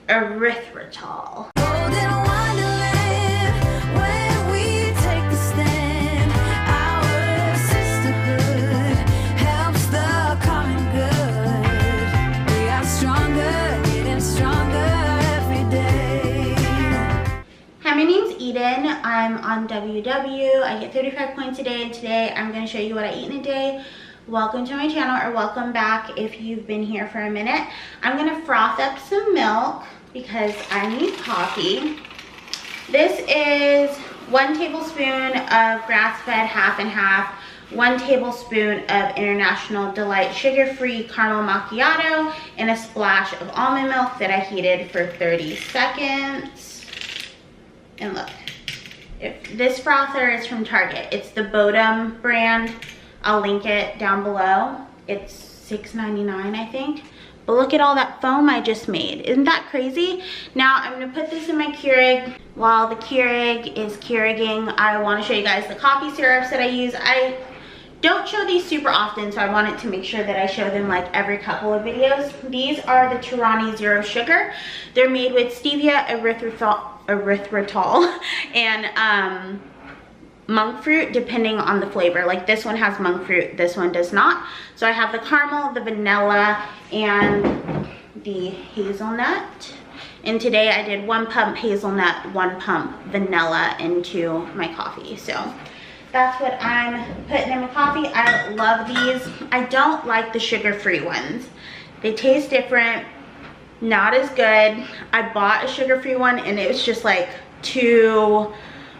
erythritol. My name's Eden. I'm on WW. I get 35 points a day, and today I'm going to show you what I eat in a day. Welcome to my channel, or welcome back if you've been here for a minute. I'm going to froth up some milk because I need coffee. This is 1 tablespoon of grass-fed half and half, 1 tablespoon of International Delight sugar-free caramel macchiato, and a splash of almond milk that I heated for 30 seconds. And look, if this frother is from Target. It's the Bodum brand. I'll link it down below. It's $6.99, I think. But look at all that foam I just made. Isn't that crazy? Now I'm gonna put this in my Keurig. While the Keurig is Keuriging, I wanna show you guys the coffee syrups that I use. I don't show these super often, so I wanted to make sure that I show them like every couple of videos. These are the Tirani Zero Sugar. They're made with stevia, erythritol, and monk fruit, depending on the flavor. Like this one has monk fruit, this one does not. So I have the caramel, the vanilla, and the hazelnut. And today I did 1 pump hazelnut, 1 pump vanilla into my coffee. So that's what I'm putting in my coffee. I love these. I don't like the sugar-free ones. They taste different, not as good. I bought a sugar-free one and it was just like too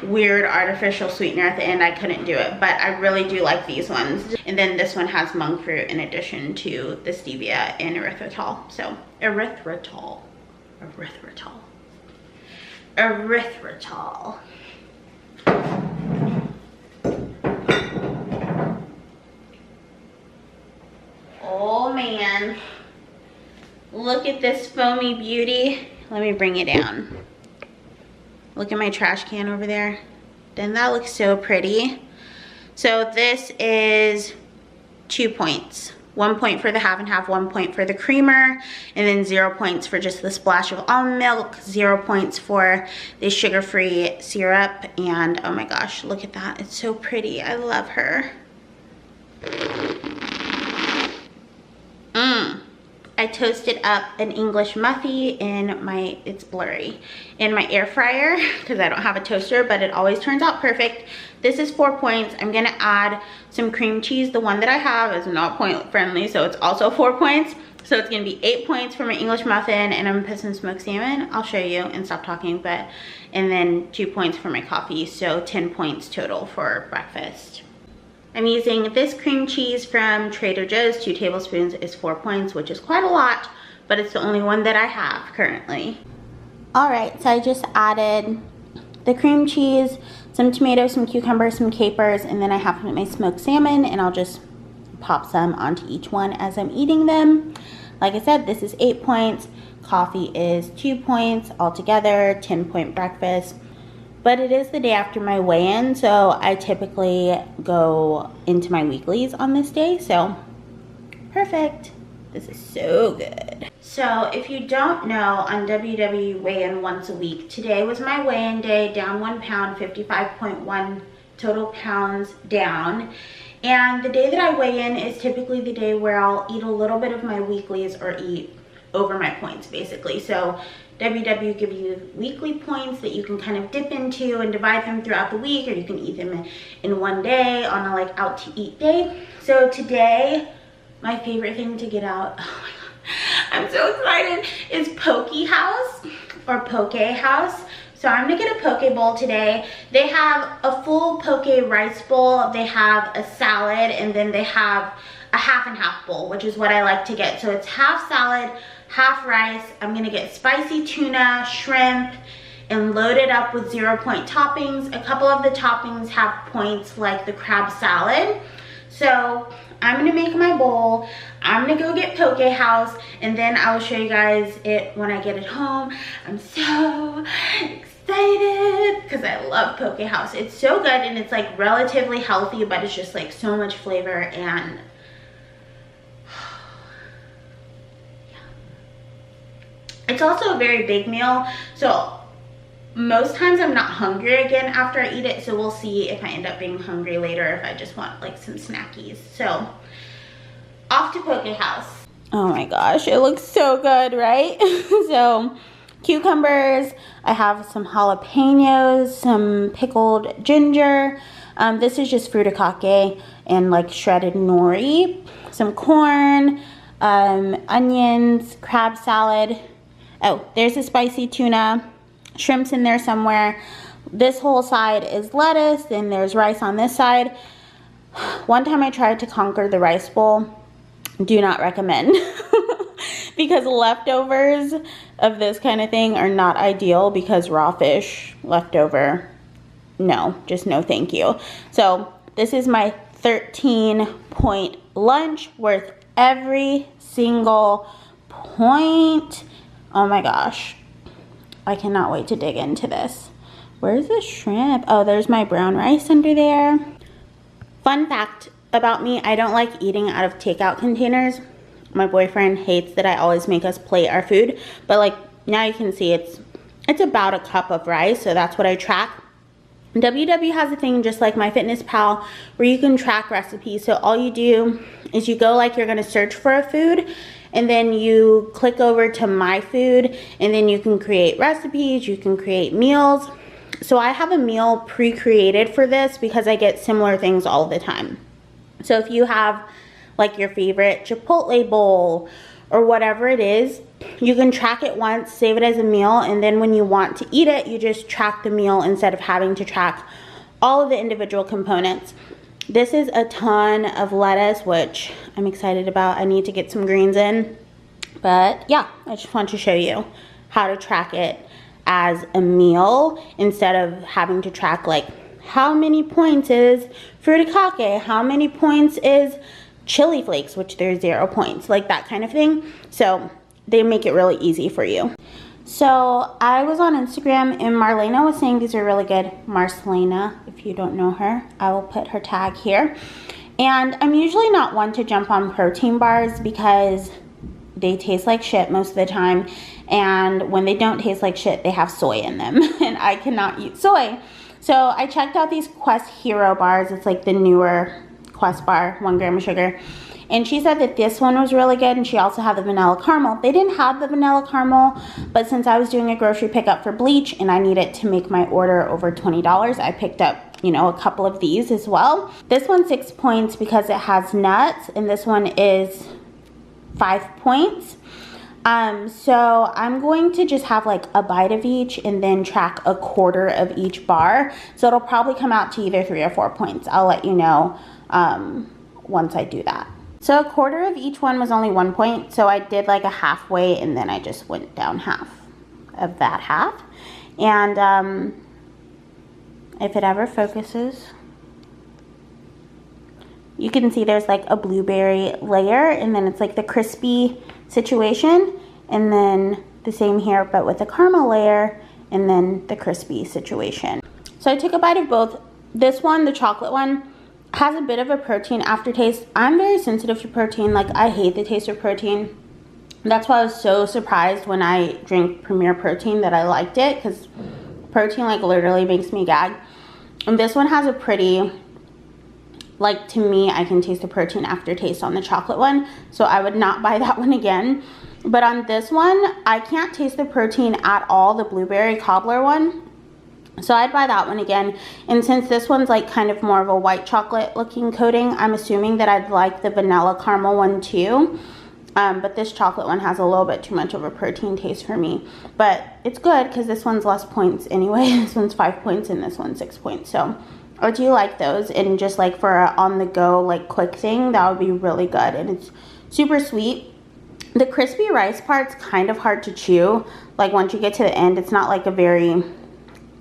weird artificial sweetener at the end. I couldn't do it, but I really do like these ones. And then this one has monk fruit in addition to the stevia and erythritol. So erythritol. Oh man, look at this foamy beauty. Let me bring it down. Look at my trash can over there. Doesn't that look so pretty? So this is 2 points. 1 point for the half and half, 1 point for the creamer, and then 0 points for just the splash of almond milk, 0 points for the sugar-free syrup, and oh my gosh, look at that. It's so pretty. I love her. I toasted up an English muffin in my, it's blurry, in my air fryer because I don't have a toaster, but it always turns out perfect. This is 4 points. I'm gonna add some cream cheese. The one that I have is not point friendly, so it's also 4 points. So it's gonna be 8 points for my English muffin, and I'm gonna put some smoked salmon. I'll show you and stop talking, and then 2 points for my coffee, so 10 points total for breakfast. I'm using this cream cheese from Trader Joe's. 2 tablespoons is 4 points, which is quite a lot, but it's the only one that I have currently. All right, so I just added the cream cheese, some tomatoes, some cucumbers, some capers, and then I have my smoked salmon, and I'll just pop some onto each one as I'm eating them. Like I said, this is 8 points. Coffee is 2 points altogether, 10-point breakfast. But it is the day after my weigh-in, so I typically go into my weeklies on this day, so perfect. This is so good. So if you don't know, on WW weigh-in once a week. Today was my weigh-in day, down 1 pound, 55.1 total pounds down. And the day that I weigh in is typically the day where I'll eat a little bit of my weeklies or eat over my points, basically. So WW give you weekly points that you can kind of dip into and divide them throughout the week, or you can eat them in one day on a like out to eat day. So today, my favorite thing to get out, oh my god, I'm so excited, is Poke House or Poke House. So I'm gonna get a poke bowl today. They have a full poke rice bowl, they have a salad, and then they have a half and half bowl, which is what I like to get. So it's half salad, half rice. I'm gonna get spicy tuna, shrimp, and load it up with 0-point toppings. A couple of the toppings have points, like the crab salad. So I'm gonna make my bowl. I'm gonna go get Poke House, and then I will show you guys it when I get it home. I'm so excited because I love Poke House. It's so good, and it's like relatively healthy, but it's just like so much flavor, and It's also a very big meal, so most times I'm not hungry again after I eat it, so we'll see if I end up being hungry later, if I just want like some snackies. So off to Poke House. Oh my gosh, it looks so good, right? So cucumbers, I have some jalapenos, some pickled ginger. This is just furikake and like shredded nori, some corn, onions, crab salad. Oh, there's a spicy tuna, shrimps in there somewhere. This whole side is lettuce, and there's rice on this side. One time I tried to conquer the rice bowl. Do not recommend. Because leftovers of this kind of thing are not ideal, because raw fish leftover, no, just no thank you. So this is my 13-point lunch, worth every single point. Oh my gosh, I cannot wait to dig into this. Where's the shrimp? Oh, there's my brown rice under there. Fun fact about me, I don't like eating out of takeout containers. My boyfriend hates that I always make us plate our food, but like now you can see it's about a cup of rice, so that's what I track. WW has a thing just like MyFitnessPal where you can track recipes. So all you do is you go like you're gonna search for a food, and then you click over to My Food, and then you can create recipes, you can create meals. So I have a meal pre-created for this because I get similar things all the time. So if you have like your favorite Chipotle bowl or whatever it is, you can track it once, save it as a meal, and then when you want to eat it, you just track the meal instead of having to track all of the individual components. This is a ton of lettuce, which I'm excited about. I need to get some greens in. But yeah, I just want to show you how to track it as a meal instead of having to track like how many points is furikake, how many points is chili flakes, which there's 0 points, like that kind of thing. So they make it really easy for you. So I was on Instagram and Marlena was saying these are really good. Marcelena, if you don't know her, I will put her tag here. And I'm usually not one to jump on protein bars because they taste like shit most of the time. And when they don't taste like shit, they have soy in them. And I cannot eat soy. So I checked out these Quest Hero bars. It's like the newer Quest bar, 1 gram of sugar. And she said that this one was really good, and she also had the vanilla caramel. They didn't have the vanilla caramel, but since I was doing a grocery pickup for bleach and I needed to make my order over $20, I picked up, you know, a couple of these as well. This one's 6 points because it has nuts, and this one is 5 points. So I'm going to just have like a bite of each and then track a quarter of each bar. So it'll probably come out to either 3 or 4 points. I'll let you know once I do that. So a quarter of each one was only 1 point. So I did like a halfway, and then I just went down half of that half. And if it ever focuses, you can see there's like a blueberry layer, and then it's like the crispy situation, and then the same here but with the caramel layer, and then the crispy situation. So I took a bite of both. This one, the chocolate one, has a bit of a protein aftertaste. I'm very sensitive to protein. Like, I hate the taste of protein. That's why I was so surprised when I drank Premier Protein that I liked it, because protein like literally makes me gag. And this one has a pretty, like, to me, I can taste the protein aftertaste on the chocolate one, so I would not buy that one again. But on this one, I can't taste the protein at all, the blueberry cobbler one. So I'd buy that one again. And since this one's like kind of more of a white chocolate looking coating, I'm assuming that I'd like the vanilla caramel one too. But this chocolate one has a little bit too much of a protein taste for me. But it's good because this one's less points anyway. This one's 5 points and this one's 6 points. So I do like those. And just like for a on the go, like quick thing, that would be really good. And it's super sweet. The crispy rice part's kind of hard to chew. Like once you get to the end, it's not like a very,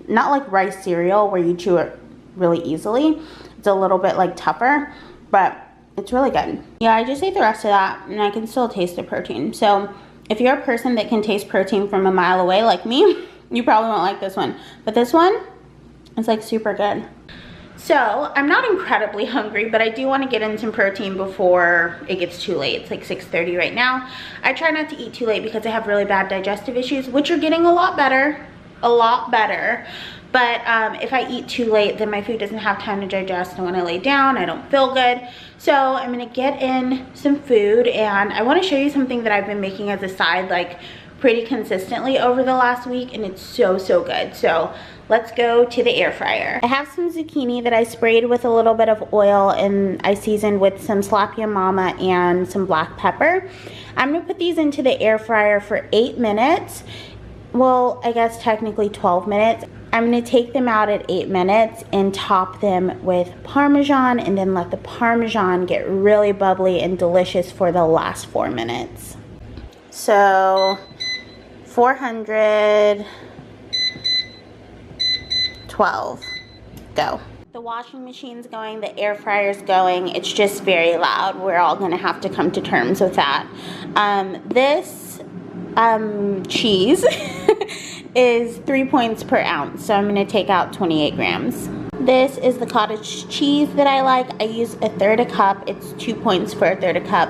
not like rice cereal where you chew it really easily. It's a little bit like tougher, but it's really good. Yeah, I just ate the rest of that and I can still taste the protein. So if you're a person that can taste protein from a mile away like me, you probably won't like this one. But this one is like super good. So I'm not incredibly hungry, but I do want to get in some protein before it gets too late. It's like 6:30 right now. I try not to eat too late because I have really bad digestive issues, which are getting a lot better. But if I eat too late, then my food doesn't have time to digest, and when I lay down, I don't feel good. So I'm gonna get in some food, and I want to show you something that I've been making as a side, like pretty consistently over the last week, and it's so good. So let's go to the air fryer. I have some zucchini that I sprayed with a little bit of oil, and I seasoned with some Slap Ya Mama and some black pepper. I'm gonna put these into the air fryer for 8 minutes. Well, I guess technically 12 minutes. I'm gonna take them out at 8 minutes and top them with Parmesan, and then let the Parmesan get really bubbly and delicious for the last 4 minutes. So 412, go. The washing machine's going, the air fryer's going. It's just very loud. We're all gonna have to come to terms with that. This cheese is 3 points per ounce, so I'm gonna take out 28 grams. This is the cottage cheese that I like. I use 1/3 cup. It's 2 points for 1/3 cup.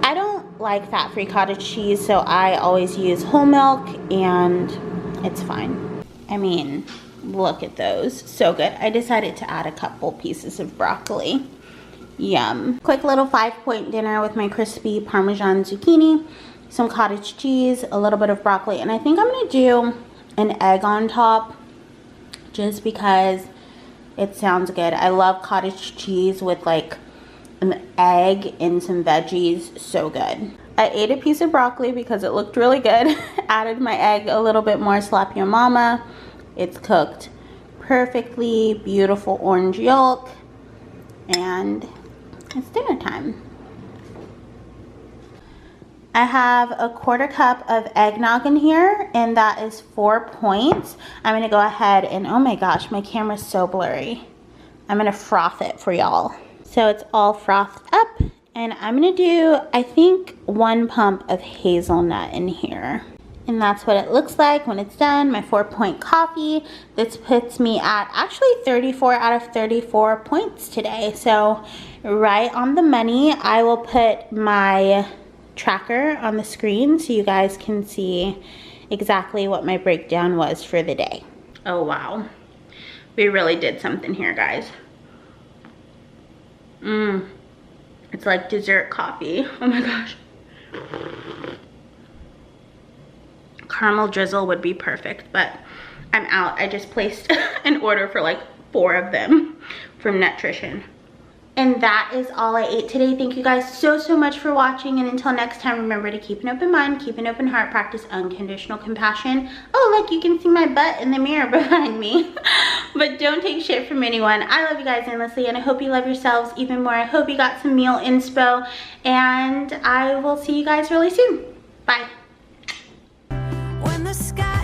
I don't like fat-free cottage cheese, so I always use whole milk, and it's fine. I mean, look at those, so good. I decided to add a couple pieces of broccoli. Yum. Quick little 5-point dinner with my crispy Parmesan zucchini, some cottage cheese, a little bit of broccoli, and I think I'm gonna do an egg on top just because it sounds good. I love cottage cheese with like an egg and some veggies, so good. I ate a piece of broccoli because it looked really good. Added my egg, a little bit more Slap Ya Mama. It's cooked perfectly, beautiful orange yolk, and it's dinner time. I have a 1/4 cup of eggnog in here, and that is 4 points. I'm gonna go ahead and, oh my gosh, my camera's so blurry. I'm gonna froth it for y'all. So it's all frothed up, and I'm gonna do, I think, 1 pump of hazelnut in here. And that's what it looks like when it's done. My 4-point coffee. This puts me at actually 34 out of 34 points today. So right on the money. I will put my tracker on the screen so you guys can see exactly what my breakdown was for the day. Oh wow, we really did something here, guys. It's like dessert coffee. Oh my gosh. Caramel drizzle would be perfect, but I'm out. I just placed an order for like 4 of them from Nutrition. And that is all I ate today. Thank you guys so much for watching, and until next time, remember to keep an open mind, keep an open heart, practice unconditional compassion. Oh look, you can see my butt in the mirror behind me. But don't take shit from anyone. I love you guys endlessly, and I hope you love yourselves even more. I hope you got some meal inspo, and I will see you guys really soon. Bye. When the sky